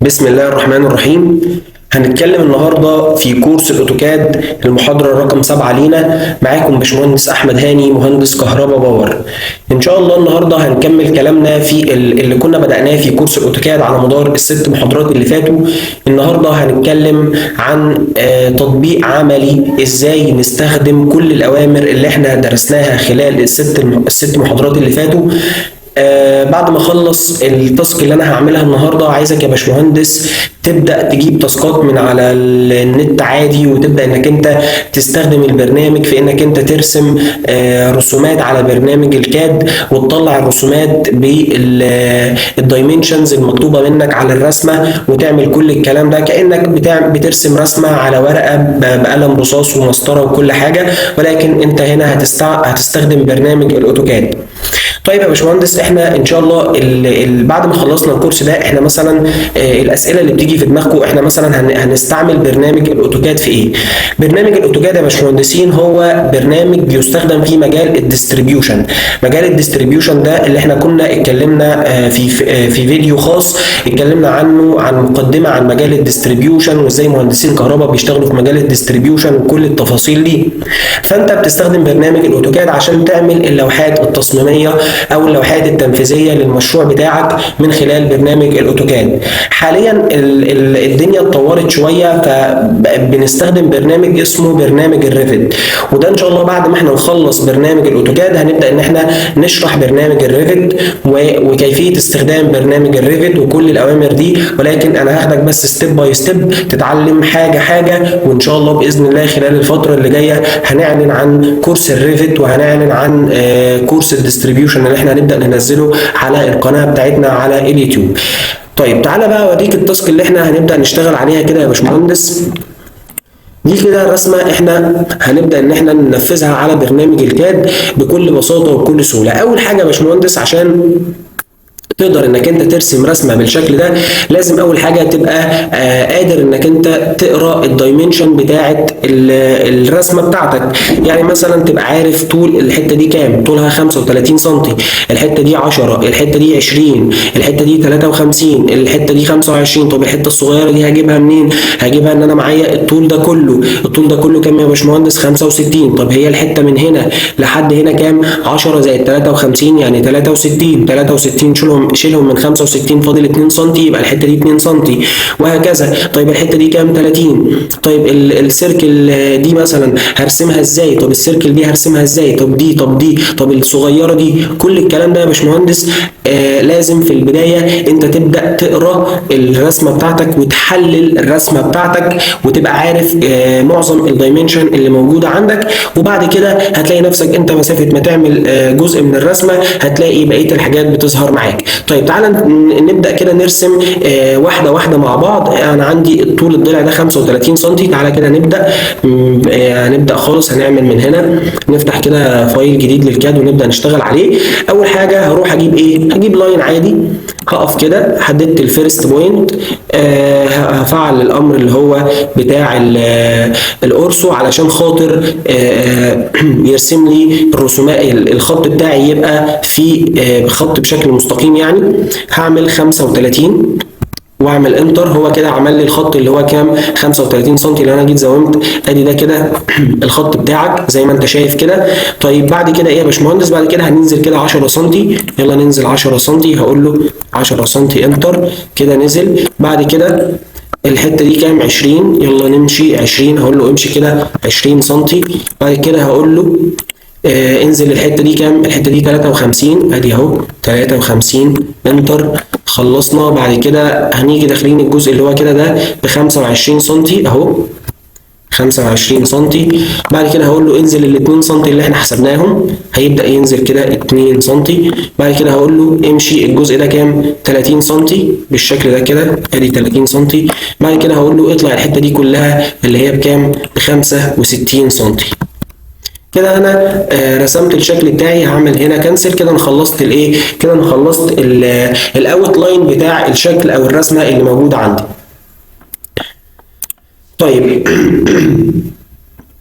بسم الله الرحمن الرحيم. هنتكلم النهارده في كورس الاوتوكاد المحاضره رقم 7 لينا. معاكم باشمهندس احمد هاني، مهندس كهرباء باور. ان شاء الله النهارده هنكمل كلامنا في اللي كنا بدأناه في كورس الاوتوكاد على مدار الست محاضرات اللي فاتوا. النهارده هنتكلم عن تطبيق عملي، ازاي نستخدم كل الاوامر اللي احنا درسناها خلال الست محاضرات اللي فاتوا. بعد ما اخلص التاسك اللي انا هعملها النهارده، عايزك يا باشمهندس تبدا تجيب تاسكات من على النت عادي، وتبدا انك انت تستخدم البرنامج في انك انت ترسم رسومات على برنامج الكاد، وتطلع الرسومات بالدايمنشنز المطلوبه منك على الرسمه، وتعمل كل الكلام ده كانك بترسم رسمه على ورقه بقلم رصاص ومسطره وكل حاجه، ولكن انت هنا هتستخدم برنامج الاوتوكاد. طيب يا باشمهندس، احنا ان شاء الله بعد ما خلصنا الكورس ده، احنا مثلا الاسئله اللي بتيجي في دماغكم، احنا مثلا هنستعمل برنامج الاوتوكاد في ايه؟ برنامج الاوتوكاد يا باشمهندسين هو برنامج بيستخدم في مجال الديستريبيوشن. مجال الديستريبيوشن ده اللي احنا كنا اتكلمنا في فيديو خاص اتكلمنا عنه، عن مقدمه عن مجال الديستريبيوشن، وازاي مهندسين كهرباء بيشتغلوا في مجال الديستريبيوشن وكل التفاصيل دي. فانت بتستخدم برنامج الاوتوكاد عشان تعمل اللوحات التصميميه او اللوحات التنفيذيه للمشروع بتاعك من خلال برنامج الاوتوكاد. حاليا الدنيا اتطورت شويه، فبنستخدم برنامج اسمه برنامج الريفت، وده ان شاء الله بعد ما احنا نخلص برنامج الاوتوكاد هنبدا ان احنا نشرح برنامج الريفت وكيفيه استخدام برنامج الريفت وكل الاوامر دي. ولكن انا هاخدك بس ستيب باي ستيب تتعلم حاجه حاجه، وان شاء الله باذن الله خلال الفتره اللي جايه هنعلن عن كورس الريفت، وهنعلن عن كورس الديستريبيوشن اللي احنا هنبدا ننزله على القناه بتاعتنا على اليوتيوب. طيب تعالى بقى اوريك التاسك اللي احنا هنبدا نشتغل عليها كده يا باشمهندس. دي كده رسمه احنا هنبدا ان احنا ننفذها على برنامج الكاد بكل بساطه وبكل سهوله. اول حاجه يا باشمهندس، عشان تقدر انك انت ترسم رسمه بالشكل ده، لازم اول حاجه تبقى قادر انك انت تقرا الدايمنشن بتاعه الرسمه بتاعتك. يعني مثلا تبقى عارف طول الحته دي كام، طولها 35 سم، الحته دي 10، الحته دي 20، الحته دي 53، الحته دي 25. طب الحته الصغيره دي هجيبها منين؟ هجيبها ان انا معايا الطول ده كله. الطول ده كله كام يا باشمهندس؟ 65. طب هي الحته من هنا لحد هنا كام؟ 10 زائد 53 يعني 63. 63 شيلهم من 65 فاضل 2 سم، يبقى الحته دي 2 سم، وهكذا. طيب الحته دي كام؟ 30. طيب السيركل دي مثلا هرسمها ازاي؟ طب السيركل دي هرسمها ازاي؟ طب دي طب الصغيره دي. كل الكلام ده يا باشمهندس لازم في البدايه انت تبدا تقرا الرسمه بتاعتك وتحلل الرسمه بتاعتك، وتبقى عارف معظم الدايمنشن اللي موجوده عندك. وبعد كده هتلاقي نفسك انت مسافه ما تعمل جزء من الرسمه هتلاقي بقيه الحاجات بتظهر معاك. طيب تعالى نبدا كده نرسم واحده واحده مع بعض. انا عندي طول الضلع ده 35 سم. تعالى كده نبدا خالص. هنعمل من هنا، نفتح كده فايل جديد للكاد ونبدا نشتغل عليه. اول حاجه هروح اجيب ايه؟ هجيب لاين عادي، هقف كده، حددت الفيرست بوينت، هفعل الامر اللي هو بتاع الاورسو علشان خاطر يرسم لي الرسومات. الخط بتاعي يبقى في خط بشكل مستقيم. يعني هعمل 35 واعمل انتر. هو كده عمل لي الخط اللي هو كام؟ 35 سم. اللي انا جيت زومت ادي ده كده الخط بتاعك زي ما انت شايف كده. طيب بعد كده ايه يا باشمهندس؟ بعد كده هننزل كده 10 سم. يلا ننزل 10 سم. هقول له 10 سم انتر، كده نزل. بعد كده الحته دي كام؟ 20. يلا نمشي 20. هقول له امشي كده 20 سم. بعد كده هقول له انزل الحته دي كام؟ الحته دي 53. ادي اهو 53 انتر. خلصنا. بعد كده هنيجي داخلين الجزء اللي هو كده ده ب 25 سم اهو 25 سم. بعد كده هقول له انزل ال 2 سم اللي احنا حسبناهم، هيبدا ينزل كده 2 سم. بعد كده هقول له امشي الجزء ده كام؟ 30 سم بالشكل ده كده، ادي 30 سم. بعد كده هقول له اطلع الحته دي كلها اللي هي بكام؟ ب 65 سم. كده انا رسمت الشكل بتاعي. هعمل هنا كنسل. كده انا خلصت الايه؟ كده انا خلصت الاوت لاين بتاع الشكل او الرسمه اللي موجوده عندي. طيب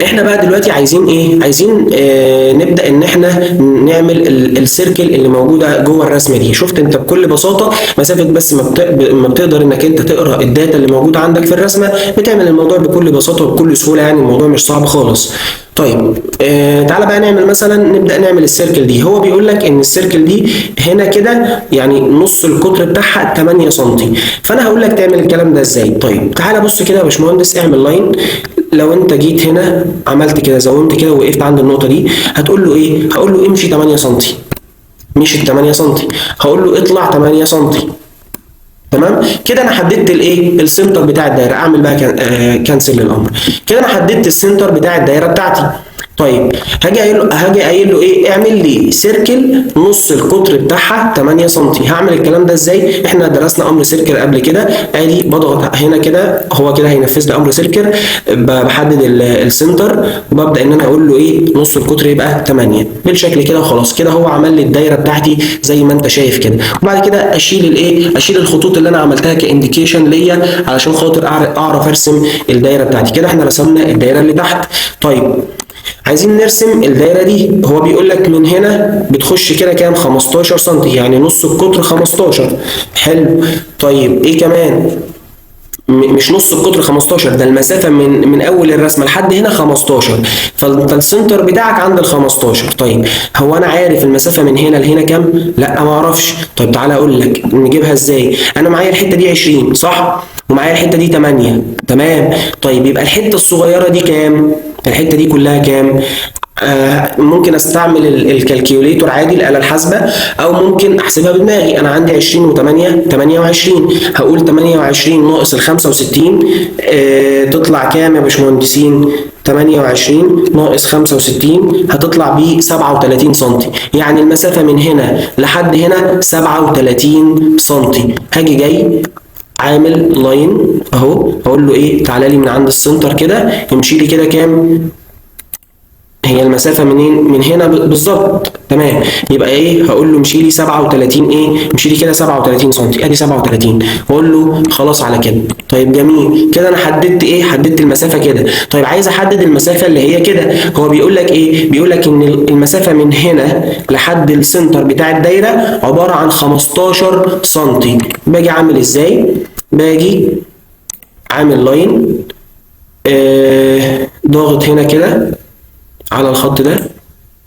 احنا بقى دلوقتي عايزين ايه؟ عايزين نبدا ان احنا نعمل السيركل اللي موجوده جوه الرسمه دي. شفت انت بكل بساطه مسافه بس ما بتقدر انك انت تقرا الداتا اللي موجوده عندك في الرسمه، بتعمل الموضوع بكل بساطه وبكل سهوله، يعني الموضوع مش صعب خالص. طيب تعالى بقى نعمل مثلا، نبدا نعمل السيركل دي. هو بيقول لك ان السيركل دي هنا كده يعني نص القطر بتاعها 8 سم، فانا هقول لك تعمل الكلام ده ازاي. طيب تعالى بص كده يا باشمهندس، اعمل لاين. لو انت جيت هنا عملت كده زومت كده ووقفت عند النقطه دي، هتقول له ايه؟ هقول له امشي 8 سم، مشي 8 سم. هقول له اطلع 8 سم. تمام كده انا حددت الايه؟ السنتر بتاع الدايره. اعمل بقى كانسل للامر. كده انا حددت السنتر بتاع الدايره بتاعتي. طيب هاجي قايل له ايه؟ اعمل لي سيركل نص القطر بتاعها 8 سم. هعمل الكلام ده ازاي؟ احنا درسنا امر سيركل قبل كده. ادي بضغط هنا كده، هو كده هينفذ لي امر سيركل. بحدد السنتر وببدا ان انا اقول له ايه؟ نص القطر يبقى 8 بالشكل كده وخلاص. كده هو عمل لي الدايره بتاعتي زي ما انت شايف كده. وبعد كده اشيل الايه؟ اشيل الخطوط اللي انا عملتها كانديكيشن ليا علشان خاطر اعرف ارسم الدايره بتاعتي. كده احنا رسمنا الدايره اللي تحت. طيب عايزين نرسم الدايره دي. هو بيقول لك من هنا بتخش كده كام؟ 15 سم، يعني نص القطر 15. حلو. طيب ايه كمان؟ مش نص القطر 15، ده المسافه من اول الرسمه لحد هنا 15، فانت السنتر بتاعك عند ال 15. طيب هو انا عارف المسافه من هنا لهنا كام؟ لا ما اعرفش. طيب تعالى اقول لك نجيبها ازاي. انا معايا الحته دي 20 صح؟ ومعايا الحته دي 8. تمام. طيب يبقى الحته الصغيره دي كام؟ الحته دي كلها كام؟ ممكن استعمل الكالكيوليتور عادي، الآلة الحاسبة، او ممكن احسبها بدماغي. انا عندي 20 و8 28. هقول 28 ناقص ال 65 تطلع كام يا باشمهندسين؟ 28 ناقص 65 هتطلع ب 37 سم. يعني المسافة من هنا لحد هنا 37 سم. هاجي جاي عامل لاين اهو، اقول له ايه؟ تعالى لي من عند السنتر كده، امشي لي كده كام؟ هي المسافة منين؟ من هنا بالظبط. تمام. يبقى ايه؟ هقول له امشي لي 37 ايه؟ امشي لي كده 37 سم. ادي 37. واقول له خلاص على كده. طيب جميل. كده انا حددت ايه؟ حددت المسافة كده. طيب عايز احدد المسافة اللي هي كده. هو بيقول لك ايه؟ بيقول لك ان المسافة من هنا لحد السنتر بتاع الدايرة عبارة عن 15 سم. باجي اعمل ازاي؟ باجي عامل لاين ضاغط هنا كده على الخط ده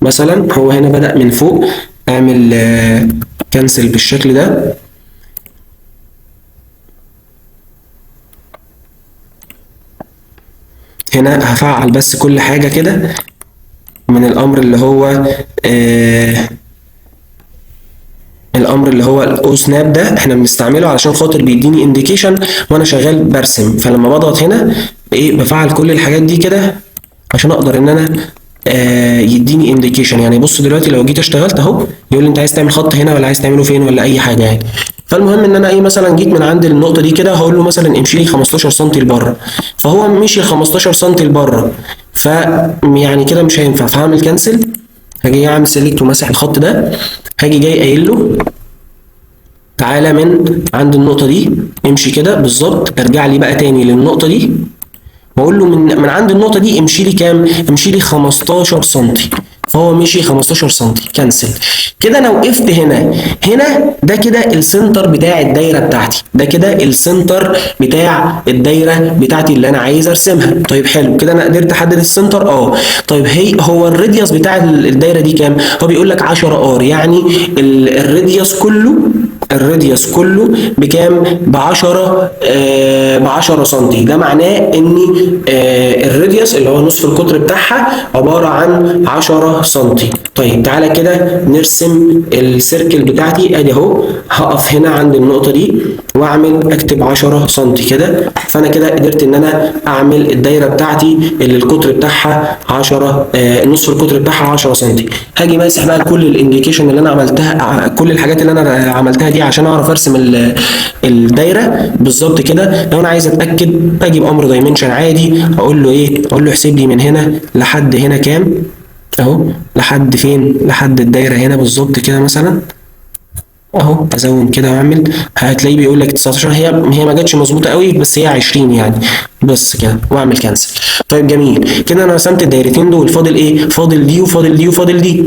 مثلا. هو هنا بدأ من فوق، اعمل كنسل بالشكل ده. هنا هفعل بس كل حاجة كده من الامر اللي هو الامر اللي هو الاو سناب ده احنا بنستعمله علشان خاطر بيديني انديكيشن وانا شغال برسم. فلما بضغط هنا ايه؟ بفعل كل الحاجات دي كده عشان اقدر ان انا يديني انديكيشن. يعني بص دلوقتي لو جيت اشتغلت اهو، يقول لي انت عايز تعمل خط هنا ولا عايز تعمله فين ولا اي حاجه يعني. فالمهم ان انا ايه؟ مثلا جيت من عند النقطه دي كده، هقول له مثلا امشي لي 15 سم لبره، فهو مشي 15 سم لبره، ف يعني كده مش هينفع. فهعمل كنسل. هاجي اعمل سيلكت وماسح الخط ده. هاجي جاي قايل له تعالى من عند النقطه دي امشي كده بالظبط، ارجع لي بقى تاني للنقطه دي، واقول له من عند النقطه دي امشي لي كام؟ امشي لي 15 سم. فهو مشي 15 سم. كنسل. كده انا وقفت هنا ده كده السنتر بتاع الدايره بتاعتي. ده كده السنتر بتاع الدايره بتاعتي اللي انا عايز ارسمها. طيب حلو كده انا قدرت احدد السنتر. طيب هو الراديوس بتاع الدايره دي كام؟ هو بيقول لك 10 ار، يعني الراديوس كله بكام؟ ب 10 سم. ده معناه ان الراديوس اللي هو نصف القطر بتاعها عباره عن 10 سم. طيب تعالى كده نرسم السيركل بتاعتي. ادي اهو هقف هنا عند النقطه دي واعمل اكتب 10 سم كده. فانا كده قدرت ان انا اعمل الدايره بتاعتي اللي القطر بتاعها 10 نصف القطر بتاعها 10 سم. هاجي ماسح بقى كل الانديكيشن اللي انا عملتها، كل الحاجات اللي انا عملتها دي عشان اعرف ارسم الدايره بالظبط كده. لو انا عايز اتاكد باجي بامر دايمنشن عادي، اقول له ايه؟ اقول له احسب لي من هنا لحد هنا كام اهو، لحد فين؟ لحد الدايره هنا بالظبط كده مثلا. اهو ازوم كده واعمل، هتلاقيه بيقول لك 19. هي ما جاتش مظبوطه قوي، بس هي 20 يعني. بس كده واعمل كانسل. طيب جميل كده، انا رسمت الدايرتين دول. فاضل ايه؟ فاضل دي وفاضل دي وفاضل دي.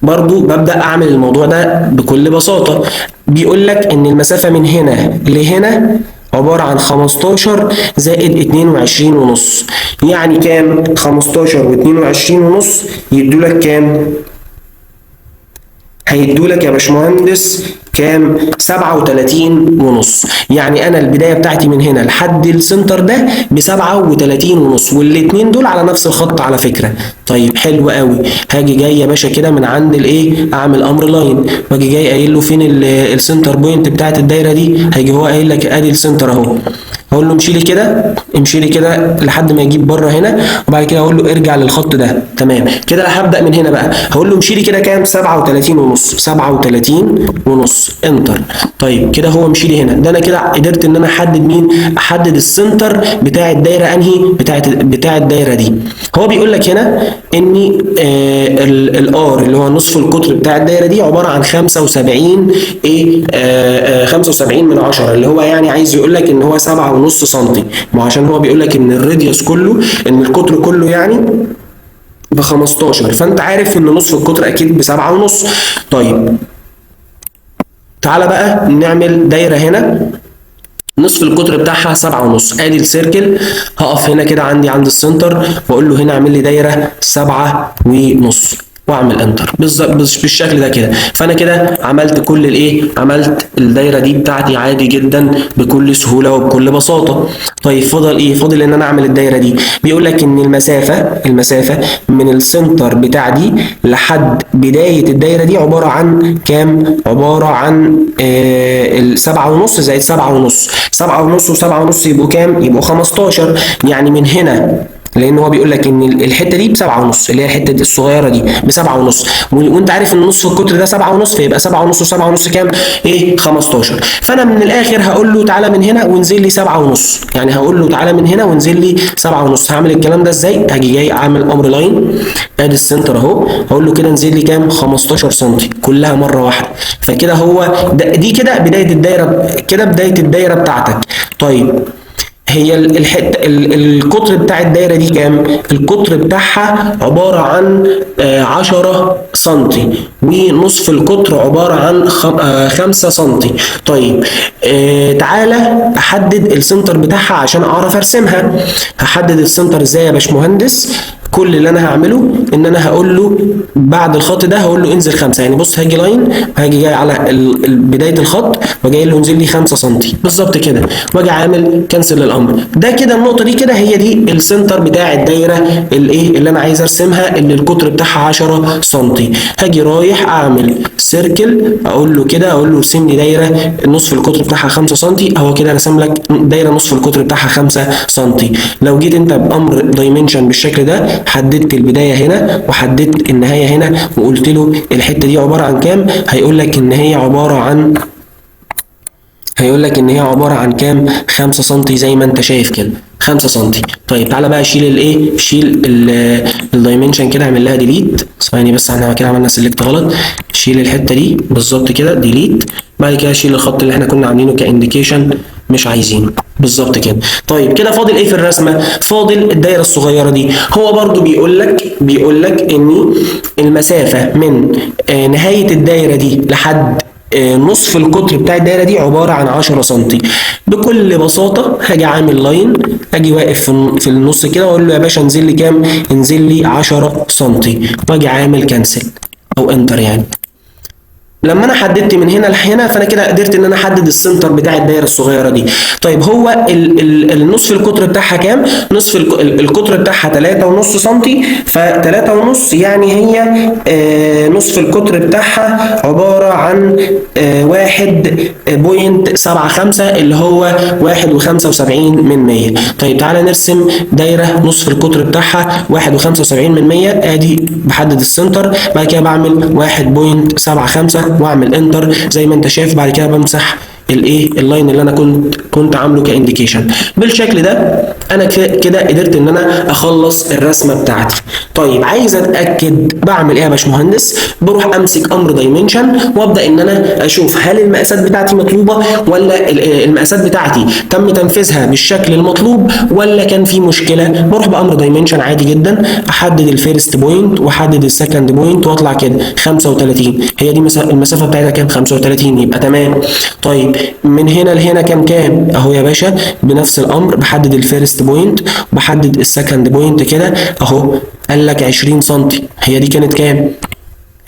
برضو ببدا اعمل الموضوع ده بكل بساطه. بيقول لك ان المسافه من هنا لهنا عبارة عن 15 زائد 22 ونص. يعني كام؟ 15 و22 ونص يدولك كام؟ هيدولك يا باشمهندس كام؟ 37 ونص. يعني انا البدايه بتاعتي من هنا لحد السنتر ده ب 37 ونص، والاتنين دول على نفس الخط على فكره. طيب حلو قوي. هاجي جاي يا باشا كده من عند الايه، اعمل امر لاين، واجي جاي قايل له فين السنتر بوينت بتاعت الدايره دي. هيجي هو قايل لك ادي السنتر اهو. هقول له امشي لي كده، امشي لي كده لحد ما يجيب بره هنا، وبعد كده اقول له ارجع للخط ده. تمام كده. هبدا من هنا بقى، هقول له امشي لي كده كام؟ 37 ونص. 37 ونص انتر. طيب كده هو مشي لي هنا. ده انا كده قدرت ان انا احدد مين؟ احدد السنتر بتاع الدايره انهي؟ بتاع الدايره دي. هو بيقول لك هنا ان الار اللي هو نصف القطر بتاع الدايره دي عباره عن 75 ايه 75 من 10، اللي هو يعني عايز يقول لك ان هو 7.5 سم. ما عشان هو بيقول لك ان الراديوس كله، ان القطر كله يعني ب 15، فانت عارف ان نصف القطر اكيد ب 7.5. طيب تعالى بقى نعمل دايره هنا نصف القطر بتاعها 7.5. ادي السيركل. هقف هنا كده عند السنتر، واقول له هنا اعمل لي دايره 7.5 واعمل انتر. بالشكل ده كده. فانا كده عملت كل الايه، عملت الدايره دي بتاعتي عادي جدا بكل سهوله وبكل بساطه. طيب فاضل ايه؟ فاضل ان انا اعمل الدايره دي. بيقول لك ان المسافه من السنتر بتاع دي لحد بدايه الدايره دي عباره عن كام؟ عباره عن 7.5 زائد 7.5. 7.5 و7.5 يبقوا كام؟ يبقوا 15. يعني من هنا، لان هو بيقول لك ان الحته دي ب 7.5، اللي هي الحته دي الصغيره دي ب 7.5، وانت عارف ان نص القطر ده 7.5، فيبقى 7.5 و7.5 كام؟ ايه؟ 15. فانا من الاخر هقول له تعالى من هنا وانزل لي 7.5. يعني هقول له تعالى من هنا وانزل لي 7.5. هعمل الكلام ده ازاي؟ هاجي جاي اعمل امر لاين، ادي السنتر اهو، هقول له كده انزل لي كام؟ 15 سم كلها مره واحده. فكده هو دي كده بدايه الدايره، كده بدايه الدايره بتاعتك. طيب هي الحته القطر بتاع الدايره دي كام؟ القطر بتاعها عباره عن 10 سم، ونصف القطر عباره عن 5 سم. طيب تعالى احدد السنتر بتاعها عشان اعرف ارسمها. هحدد السنتر ازاي يا باشمهندس؟ كل اللي انا هعمله ان انا هقول له بعد الخط ده هقول له انزل 5. يعني بص، هاجي لاين، هاجي جاي على بدايه الخط، وجاي له انزل لي 5 سم بالظبط كده، واجي عامل كنسل للامر ده. كده النقطه دي كده هي دي السنتر بتاع الدايره الايه اللي انا عايز ارسمها، اللي القطر بتاعها 10 سم. هاجي رايح اعمل سيركل، اقول له كده، اقول له ارسم لي دايره نصف القطر بتاعها 5 سم. اهو كده رسم لك دايره نصف القطر بتاعها 5 سم. لو جيت انت بامر دايمنشن بالشكل ده، حددت البدايه هنا وحددت النهايه هنا، وقلت له الحته دي عباره عن كام، هيقول لك ان هي عباره عن كام؟ 5 سم زي ما انت شايف كده، 5 سم. طيب تعالى بقى شيل الايه، شيل الدايمنشن كده، اعمل لها ديليت. ثواني بس، احنا كده عملنا سيلكت غلط. شيل الحته دي بالظبط كده، ديليت. بعد كده شيل الخط اللي احنا كنا عاملينه كانديكيشن، مش عايزينه بالظبط كده. طيب كده فاضل ايه في الرسمه؟ فاضل الدايره الصغيره دي. هو برضو بيقول لك ان المسافه من نهايه الدايره دي لحد نصف القطر بتاع الدايره دي عباره عن 10 سم. بكل بساطه هاجي عامل لاين، اجي واقف في النص كده، واقول له يا باشا انزل لي كام؟ انزل لي 10 سم، واجي عامل كنسل او انتر. يعني لما انا حددت من هنا لهنا، فانا كده قدرت ان انا احدد السنتر بتاع الدايره الصغيره دي. طيب هو النصف القطر بتاعها كام؟ نصف القطر بتاعها 3.5 سم. ف 3.5 يعني هي نصف القطر بتاعها عباره عن 1.75، اللي هو 1.75%. طيب تعالى نرسم دايره نصف القطر بتاعها 1.75%. ادي بحدد السنتر، بعد كده بعمل 1.75 واعمل انتر زي ما انت شايف. بعد كده بمسح الايه اللاين اللي انا كنت عامله كانديكيشن. بالشكل ده انا كده قدرت ان انا اخلص الرسمه بتاعتي. طيب عايز اتاكد بعمل ايه يا باشمهندس؟ بروح امسك امر دايمنشن وابدا ان انا اشوف هل المقاسات بتاعتي مطلوبه ولا المقاسات بتاعتي تم تنفيذها بالشكل المطلوب ولا كان في مشكله. بروح بامر دايمنشن عادي جدا، احدد الفيرست بوينت واحدد السكند بوينت واطلع كده 35. هي دي المسافه بتاعتها كام؟ 35، يبقى تمام. طيب من هنا لهنا كام اهو يا باشا، بنفس الامر بحدد الفيرست بوينت وبحدد السكند بوينت كده اهو، قال لك 20 سم. هي دي كانت كام؟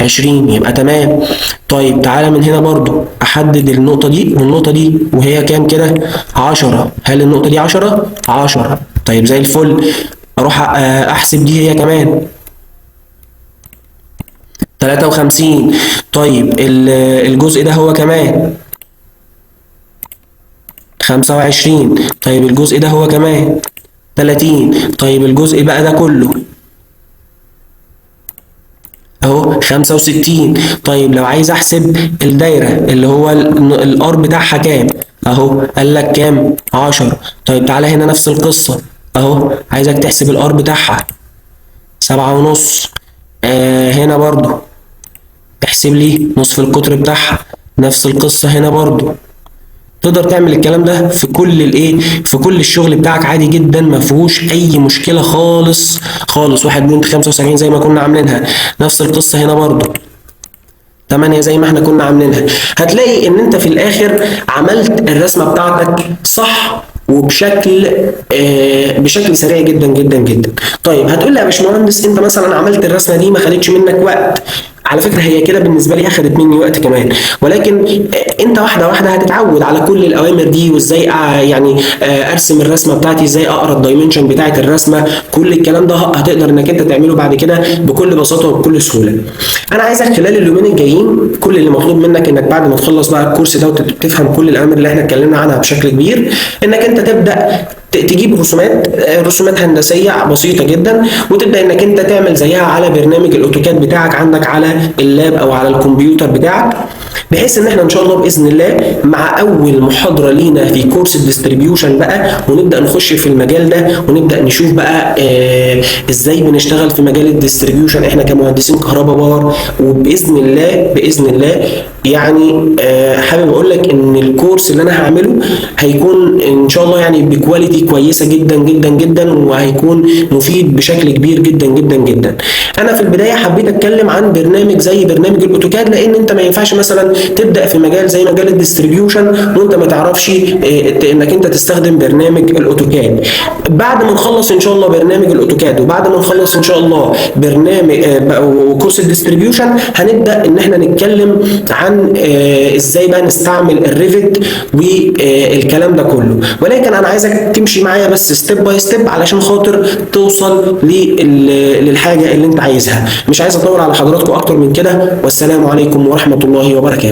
20، يبقى تمام. طيب تعالى من هنا برضو احدد النقطه دي والنقطه دي وهي كام كده؟ 10. هل النقطه دي 10؟ 10. طيب زي الفل. اروح احسب دي هي كمان 53. طيب الجزء ده هو كمان 25. طيب الجزء ده هو كمان 30. طيب الجزء بقى ده كله اهو 65. طيب لو عايز احسب الدايره اللي هو الار بتاعها كام اهو، قال لك كام؟ 10. طيب تعالى هنا نفس القصه اهو، عايزك تحسب الار بتاعها 7.5. هنا برضو احسب لي نصف القطر بتاعها، نفس القصه هنا برضو. تقدر تعمل الكلام ده في كل في كل الشغل بتاعك عادي جدا، ما فيهوش اي مشكله خالص خالص. 1.75 زي ما كنا عاملينها، نفس القصه هنا برضو 8 زي ما احنا كنا عاملينها. هتلاقي ان انت في الاخر عملت الرسمه بتاعتك صح بشكل سريع جدا جدا جدا. طيب هتقول لي يا باشمهندس انت مثلا عملت الرسمه دي ما خدتش منك وقت. على فكره هي كده بالنسبه لي اخذت مني وقت كمان، ولكن انت واحده واحده هتتعود على كل الاوامر دي وازاي يعني ارسم الرسمه بتاعتي، ازاي اقرا الدايمنشن بتاعت الرسمه. كل الكلام ده هتقدر انك انت تعمله بعد كده بكل بساطه وبكل سهوله. انا عايزك خلال اليومين الجايين كل اللي مطلوب منك انك بعد ما تخلص بقى الكورس ده وتفهم كل الاوامر اللي احنا اتكلمنا عنها بشكل كبير، انك انت تبدا تجيب رسومات هندسيه بسيطه جدا وتبدا انك انت تعمل زيها على برنامج الاوتوكاد بتاعك عندك على اللاب او على الكمبيوتر بتاعك، بحيث ان احنا ان شاء الله باذن الله مع اول محاضره لينا في كورس الديستريبيوشن بقى ونبدا نخش في المجال ده ونبدا نشوف بقى ازاي بنشتغل في مجال الديستريبيوشن احنا كمهندسين كهرباء باور. وباذن الله يعني حابب اقول لك ان الكورس اللي انا هعمله هيكون ان شاء الله يعني بكواليتي كويسه جدا جدا جدا، وهيكون مفيد بشكل كبير جدا جدا جدا. انا في البدايه حبيت اتكلم عن برنامج زي برنامج الاوتوكاد، لان انت ما ينفعش مثلا تبدا في مجال زي مجال الديستريبيوشن وانت ما تعرفش انك انت تستخدم برنامج الاوتوكاد. بعد ما نخلص ان شاء الله برنامج الاوتوكاد وبعد ما نخلص ان شاء الله برنامج وكورس الديستريبيوشن هنبدا ان احنا نتكلم عن ازاي بقى نستعمل الريفت والكلام ده كله. ولكن انا عايزك تمشي معايا بس ستيب باي ستيب علشان خاطر توصل للحاجه اللي انت عايزها. مش عايز اطول على حضراتكم اكتر من كده، والسلام عليكم ورحمه الله وبركاته.